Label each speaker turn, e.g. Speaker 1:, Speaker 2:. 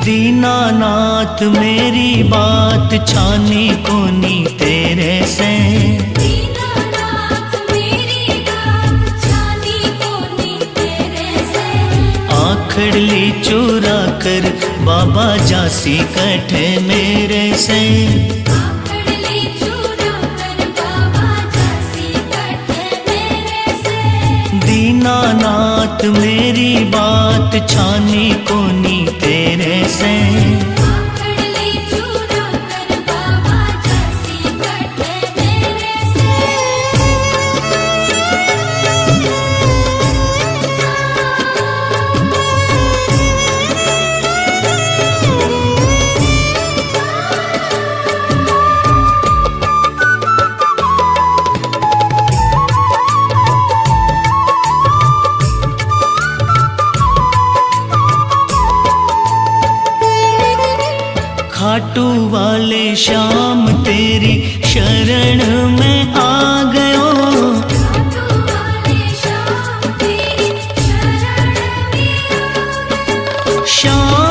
Speaker 1: दीनानाथ मेरी बात छानी कोनी तेरे से,
Speaker 2: दीनानाथ मेरी बात छानी कोनी तेरे से।
Speaker 1: आखड़ ली चुरा कर बाबा जासी कठे मेरे से,
Speaker 2: आखड़ ली चुरा कर बाबा जासी कठे मेरे से।
Speaker 1: दीनानाथ मेरी बात छानी कोनी तेरे से,
Speaker 2: आखड़ ली चुरा कर बाबा जासी कठे मेरे से।
Speaker 1: खाटू वाले श्याम तेरी शरण में आ गयो,
Speaker 2: खाटू वाले श्याम तेरी शरण में आ गयो।
Speaker 1: श्याम